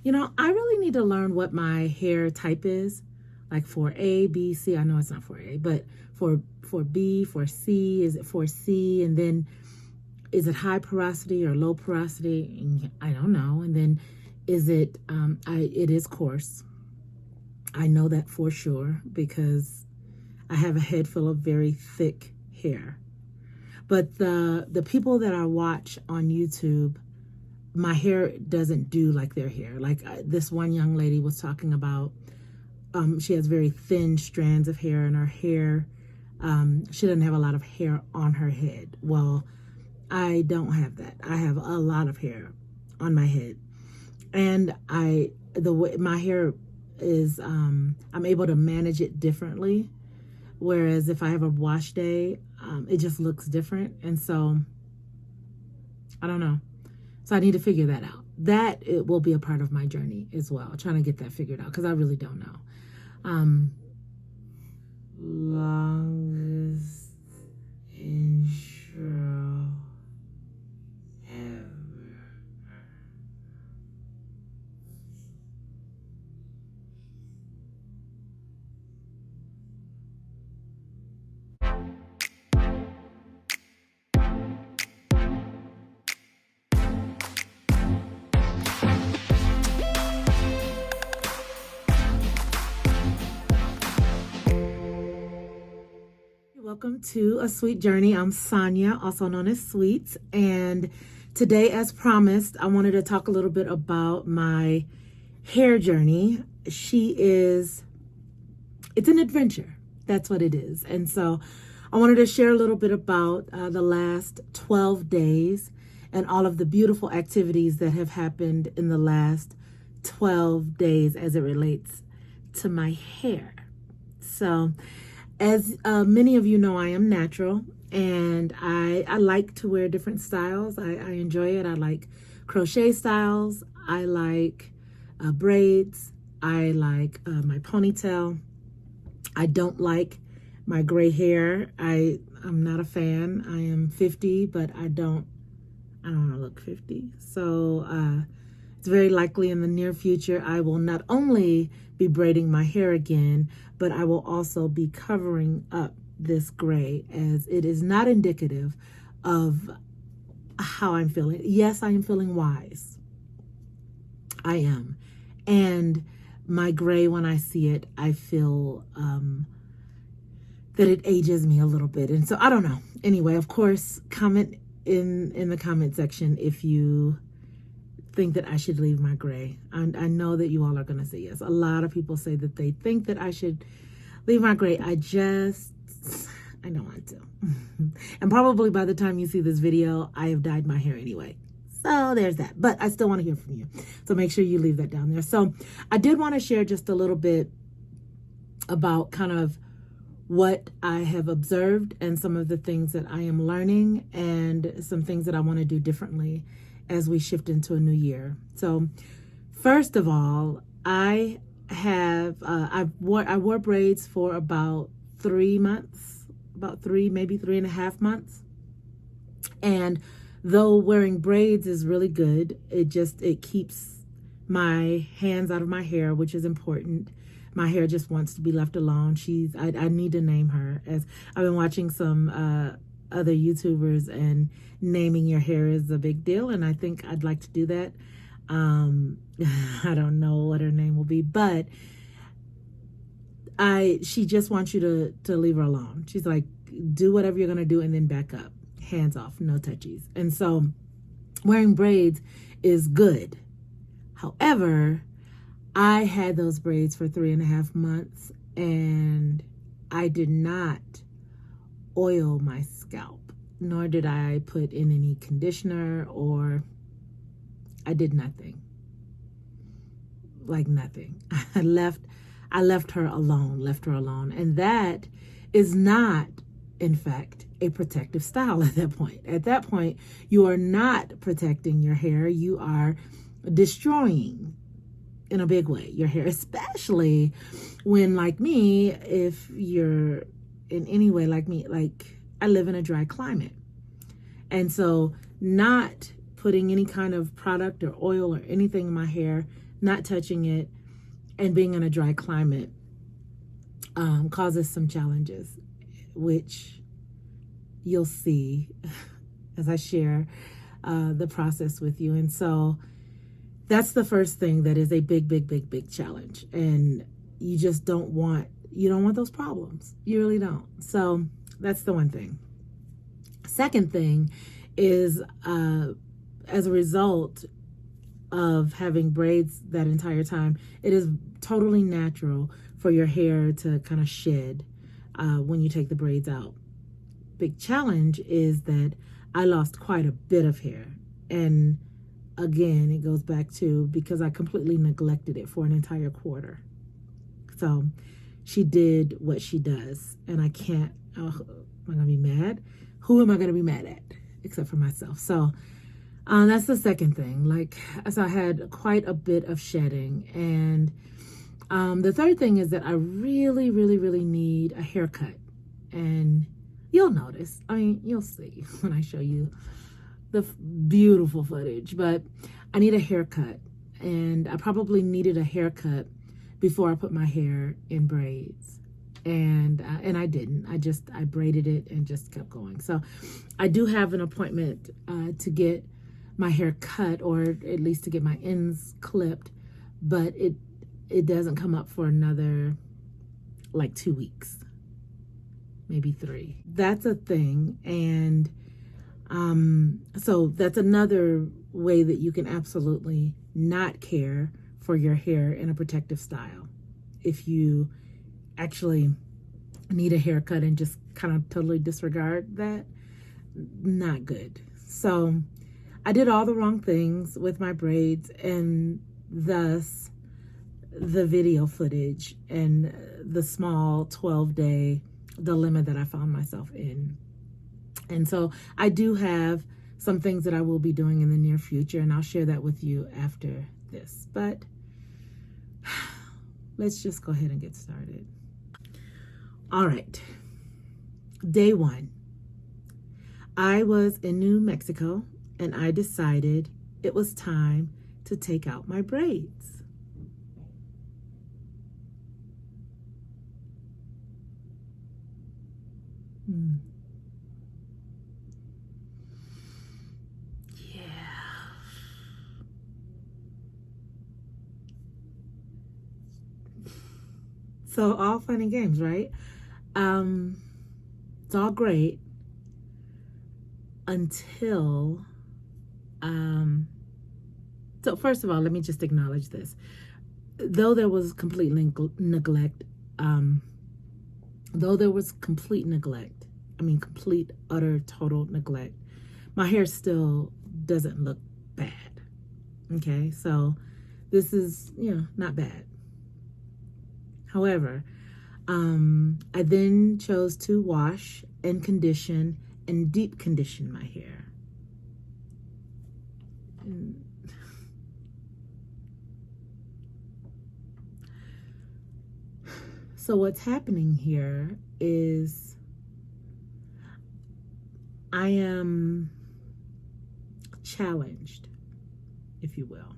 You know, I really need to learn what my hair type is, like for A, B, C. I know it's not for A, but for B, for C, is it for C? And then is it high porosity or low porosity? I don't know. And then is it, it is coarse. I know that for sure because I have a head full of very thick hair. But the people that I watch on YouTube, my hair doesn't do like their hair. Like this one young lady was talking about, she has very thin strands of hair and her hair, she doesn't have a lot of hair on her head. Well, I don't have that. I have a lot of hair on my head. And the way my hair is, I'm able to manage it differently. Whereas if I have a wash day, it just looks different. And so, I don't know. So I need to figure that out. That it will be a part of my journey as well, trying to get that figured out because I really don't know. Longest intro ever. Welcome to A Sweet Journey. I'm Sonia, also known as Sweets, and today, as promised, I wanted to talk a little bit about my hair journey. It's an adventure. That's what it is. And so I wanted to share a little bit about the last 12 days and all of the beautiful activities that have happened in the last 12 days as it relates to my hair. So, as many of you know, I am natural, and I like to wear different styles. I enjoy it. I like crochet styles. I like braids. I like my ponytail. I don't like my gray hair. I'm not a fan. I am 50, but I don't want to look 50. So it's very likely in the near future I will not only be braiding my hair again, but I will also be covering up this gray, as it is not indicative of how I'm feeling. Yes, I am feeling wise. I am. And my gray, when I see it, I feel that it ages me a little bit. And so I don't know. Anyway, of course, comment in the comment section if you think that I should leave my gray. I know that you all are going to say yes. A lot of people say that they think that I should leave my gray. I don't want to. And probably by the time you see this video, I have dyed my hair anyway. So there's that. But I still want to hear from you. So make sure you leave that down there. So I did want to share just a little bit about kind of what I have observed and some of the things that I am learning and some things that I want to do differently as we shift into a new year. So first of all, I wore braids for about 3 months, maybe 3.5 months. And though wearing braids is really good, it keeps my hands out of my hair, which is important. My hair just wants to be left alone. I need to name her, as I've been watching some other YouTubers, and naming your hair is a big deal, and I think I'd like to do that. I don't know what her name will be, but she just wants you to leave her alone. She's like, do whatever you're gonna do and then back up. Hands off, no touchies. And so wearing braids is good. However, I had those braids for 3.5 months, and I did not oil my scalp, nor did I put in any conditioner, or I did nothing. Like nothing. I left her alone, and that is not, in fact, a protective style at that point. At that point, you are not protecting your hair. You are destroying, in a big way, your hair, especially when, like me, if you're in any way like me, like I live in a dry climate. And so not putting any kind of product or oil or anything in my hair not touching it, and being in a dry climate causes some challenges, which you'll see as I share the process with you. And so that's the first thing that is a big challenge. And you just don't want those problems. You really don't. So that's the one thing. Second thing is, as a result of having braids that entire time, it is totally natural for your hair to kind of shed when you take the braids out. Big challenge is that I lost quite a bit of hair. And again, it goes back to because I completely neglected it for an entire quarter. So she did what she does, and I can't, am I gonna be mad? Who am I gonna be mad at? Except for myself. So that's the second thing. So I had quite a bit of shedding. And the third thing is that I really need a haircut. And you'll notice, you'll see when I show you the beautiful footage, but I need a haircut. And I probably needed a haircut before I put my hair in braids. And I didn't. I braided it and just kept going. So I do have an appointment to get my hair cut, or at least to get my ends clipped, but it doesn't come up for another 2 weeks, maybe 3. That's a thing. And so that's another way that you can absolutely not care for your hair in a protective style. If you actually need a haircut and just kind of totally disregard that, not good. So I did all the wrong things with my braids, and thus the video footage and the small 12-day dilemma that I found myself in. And so I do have some things that I will be doing in the near future, and I'll share that with you after this. But let's just go ahead and get started. All right. Day 1. I was in New Mexico, and I decided it was time to take out my braids. Yeah. So all fun and games, right? It's all great until so first of all, let me just acknowledge this. Though there was complete neglect, complete, utter, total neglect, my hair still doesn't look bad. Okay, so this is, not bad. However, I then chose to wash and condition and deep condition my hair. So what's happening here is I am challenged, if you will.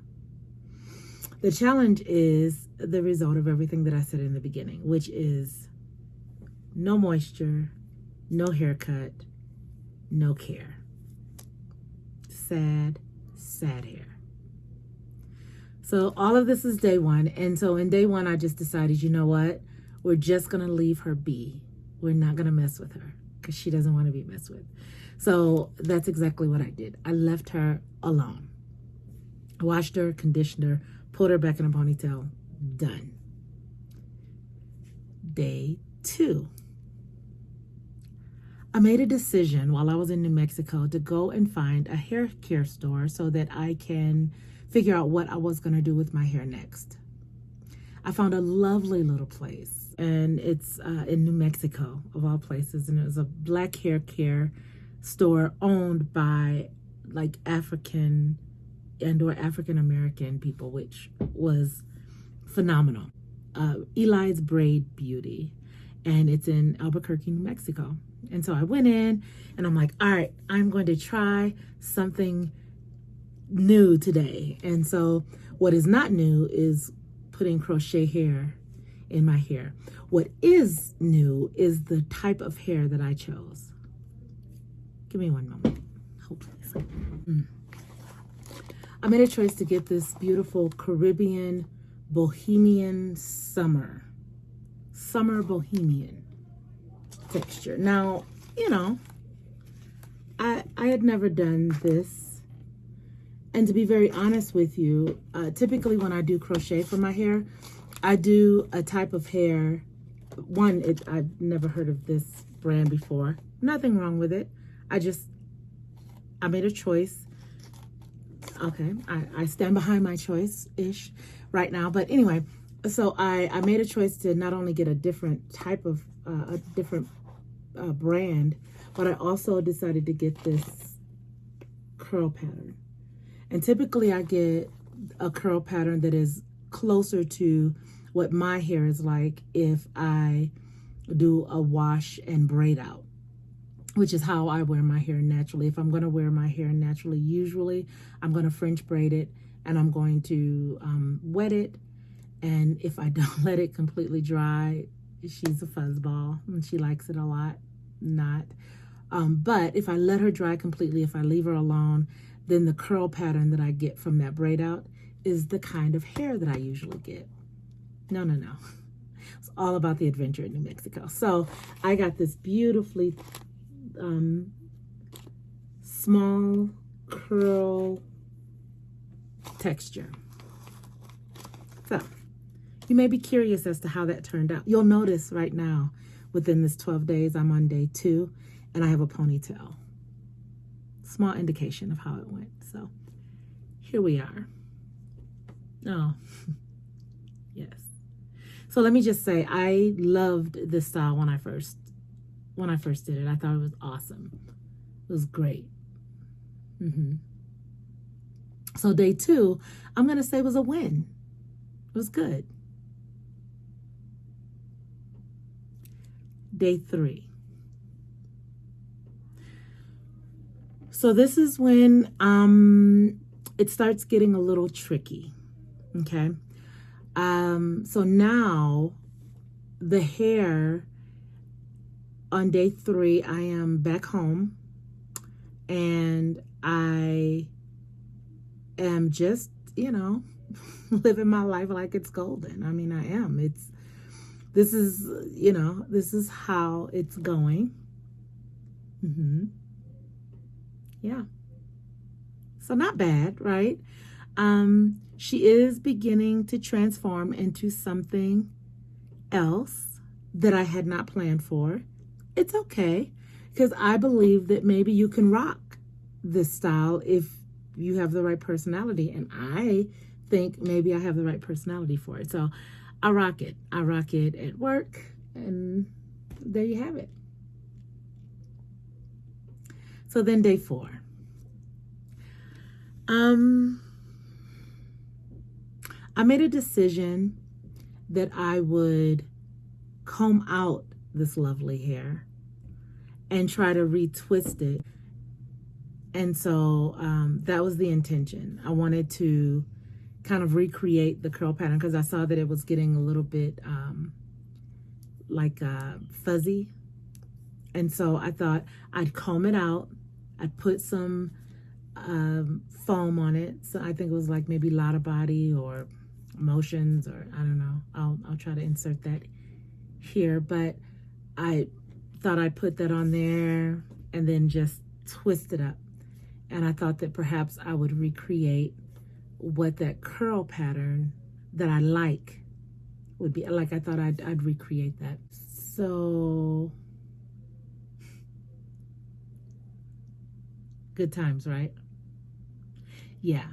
The challenge is the result of everything that I said in the beginning, which is no moisture, no haircut, no care. Sad hair. So all of this is day 1. And so in day 1, I just decided, you know what? We're just going to leave her be. We're not going to mess with her because she doesn't want to be messed with. So that's exactly what I did. I left her alone. Washed her, conditioned her, put her back in a ponytail. Done. Day 2. I made a decision while I was in New Mexico to go and find a hair care store so that I can figure out what I was going to do with my hair next. I found a lovely little place, and it's in New Mexico, of all places, and it was a black hair care store owned by African and/or African American people, which was phenomenal. Eli's Braid Beauty, and it's in Albuquerque, New Mexico. And so I went in, and I'm like, all right, I'm going to try something new today. And so What is not new is putting crochet hair in my hair. What is new is the type of hair that I chose. Give me one moment. Hopefully. I made a choice to get this beautiful Caribbean Bohemian summer Bohemian texture. Now, you know, I had never done this, and to be very honest with you, typically when I do crochet for my hair, I do a type of hair. I've never heard of this brand before. Nothing wrong with it. I made a choice. Okay, I stand behind my choice-ish right now. But anyway, so I made a choice to not only get a different type of, a different brand, but I also decided to get this curl pattern. And typically I get a curl pattern that is closer to what my hair is like if I do a wash and braid out, which is how I wear my hair naturally. If I'm going to wear my hair naturally, usually I'm going to French braid it, and I'm going to wet it. And if I don't let it completely dry, she's a fuzzball and she likes it a lot. But if I let her dry completely, if I leave her alone, then the curl pattern that I get from that braid out is the kind of hair that I usually get. No. It's all about the adventure in New Mexico. So I got this beautifully small curl texture. So you may be curious as to how that turned out. You'll notice right now within this 12 days, I'm on day 2 and I have a ponytail. Small indication of how it went. So here we are. Oh, yes. So let me just say, I loved this style when I first did it. I thought it was awesome. It was great. So day 2, I'm going to say was a win. It was good. Day 3. So this is when it starts getting a little tricky. Okay. So now the hair on day 3, I am back home and I am just, living my life like it's golden. I mean, I am. This is how it's going. Yeah. So not bad, right? She is beginning to transform into something else that I had not planned for. It's okay, because I believe that maybe you can rock this style if you have the right personality, and I think maybe I have the right personality for it. So I rock it. I rock it at work, and there you have it. So then day 4. I made a decision that I would comb out this lovely hair and try to retwist it. And so that was the intention. I wanted to kind of recreate the curl pattern because I saw that it was getting a little bit fuzzy. And so I thought I'd comb it out. I'd put some foam on it. So I think it was like maybe Lotta Body or Motions, or I don't know. I'll try to insert that here. But I thought I'd put that on there and then just twist it up. And I thought that perhaps I would recreate what that curl pattern that I like would be. Like, I thought I'd recreate that. So good times, right? Yeah.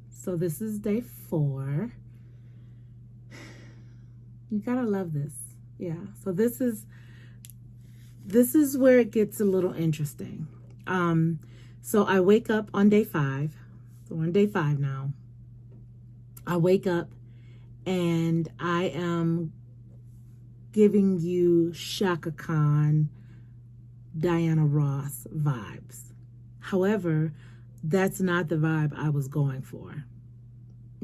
So this is day 4. You gotta love this. Yeah. So this is where it gets a little interesting. So I wake up on day 5. So on day 5 now. I wake up and I am giving you Shaka Khan, Diana Ross vibes. However, that's not the vibe I was going for.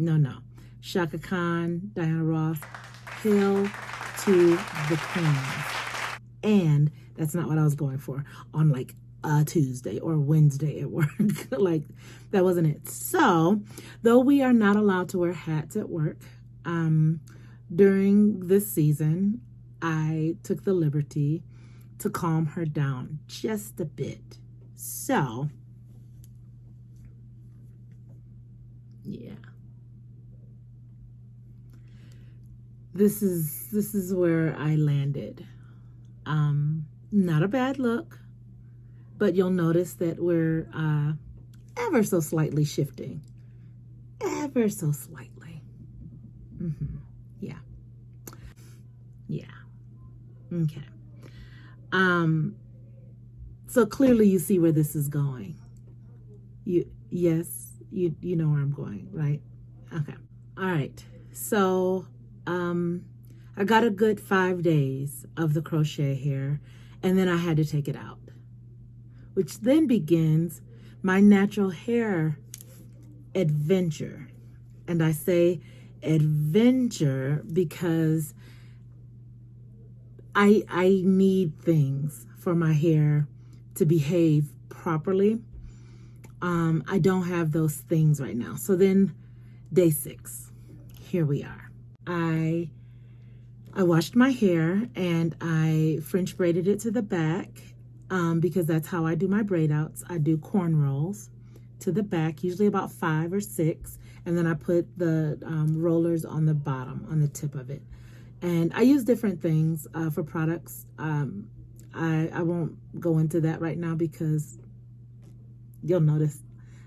No. Shaka Khan, Diana Ross, hail to the queens. And that's not what I was going for on like a Tuesday or Wednesday at work. Like, that wasn't it. So, though we are not allowed to wear hats at work, during this season, I took the liberty to calm her down just a bit. So, yeah. This is where I landed. Not a bad look, but you'll notice that we're ever so slightly shifting. Ever so slightly. Yeah. Okay. So clearly you see where this is going. Yes, you know where I'm going, right? Okay. All right. So, I got a good 5 days of the crochet hair, and then I had to take it out, which then begins my natural hair adventure. And I say adventure because I need things for my hair to behave properly. I don't have those things right now. So then day 6, here we are. I washed my hair and I French braided it to the back because that's how I do my braid outs. I do cornrows to the back, usually about 5 or 6, and then I put the rollers on the bottom, on the tip of it. And I use different things for products. I won't go into that right now because you'll notice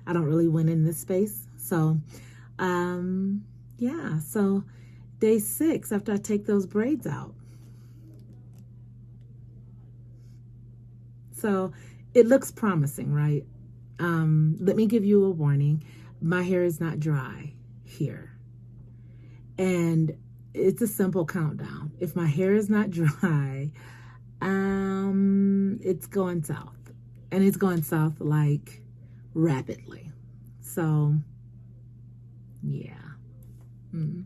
I don't really win in this space. So, yeah, so day 6 after I take those braids out. So it looks promising, right? Let me give you a warning. My hair is not dry here. And it's a simple countdown. If my hair is not dry, it's going south. And it's going south like rapidly. So, yeah. Day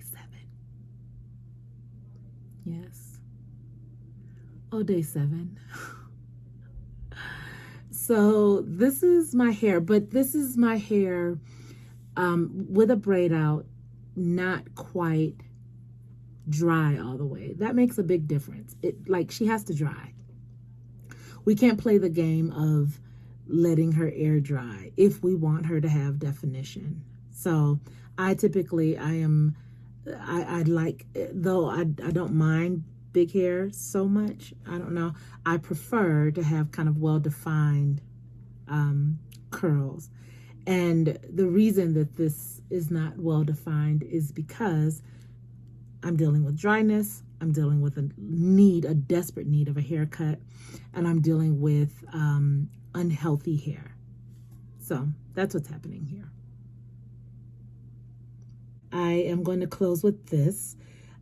7. Yes. Oh, day 7. So this is my hair, but this is my hair with a braid out, not quite dry all the way. That makes a big difference. She has to dry. We can't play the game of letting her air dry if we want her to have definition. So I like, though I don't mind big hair so much, I don't know, I prefer to have kind of well-defined curls. And the reason that this is not well-defined is because I'm dealing with dryness, I'm dealing with a desperate need of a haircut, and I'm dealing with unhealthy hair. So that's what's happening here. I am going to close with this.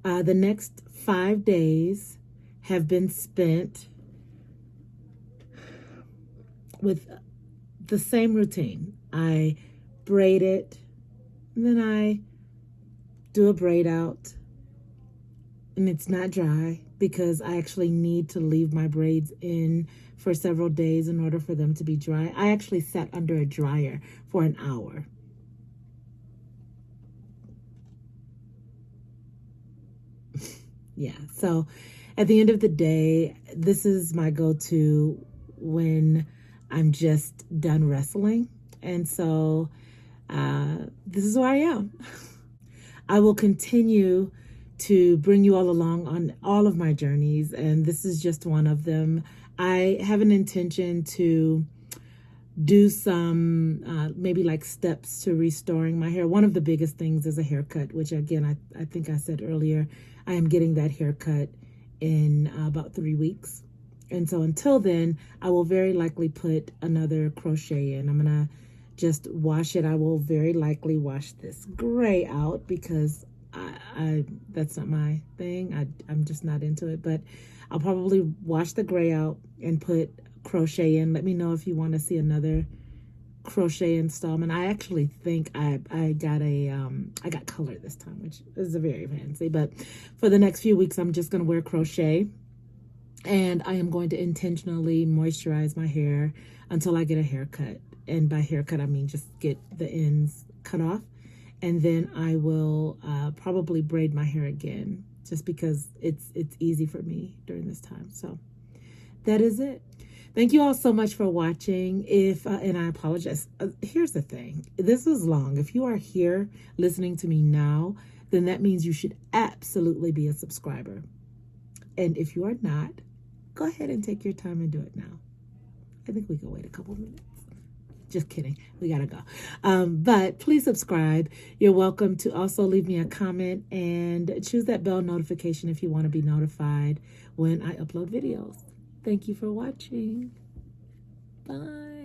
The next 5 days have been spent with the same routine. I braid it, and then I do a braid out, and it's not dry because I actually need to leave my braids in for several days in order for them to be dry. I actually sat under a dryer for an hour. Yeah, so at the end of the day, this is my go-to when I'm just done wrestling. And so this is where I am. I will continue to bring you all along on all of my journeys, and this is just one of them. I have an intention to do some maybe like steps to restoring my hair. One of the biggest things is a haircut, which again, I think I said earlier, I am getting that haircut in about 3 weeks. And so until then, I will very likely put another crochet in. I'm going to just wash it. I will very likely wash this gray out because I that's not my thing. I'm just not into it. But I'll probably wash the gray out and put crochet in. Let me know if you want to see another crochet installment. I actually think I got I got color this time, which is very fancy. But for the next few weeks, I'm just going to wear crochet, and I am going to intentionally moisturize my hair until I get a haircut. And by haircut, I mean just get the ends cut off, and then I will probably braid my hair again, just because it's easy for me during this time. So that is it. Thank you all so much for watching. And I apologize. Here's the thing. This is long. If you are here listening to me now, then that means you should absolutely be a subscriber. And if you are not, go ahead and take your time and do it now. I think we can wait a couple minutes. Just kidding. We gotta go. But please subscribe. You're welcome to also leave me a comment and choose that bell notification if you want to be notified when I upload videos. Thank you for watching. Bye.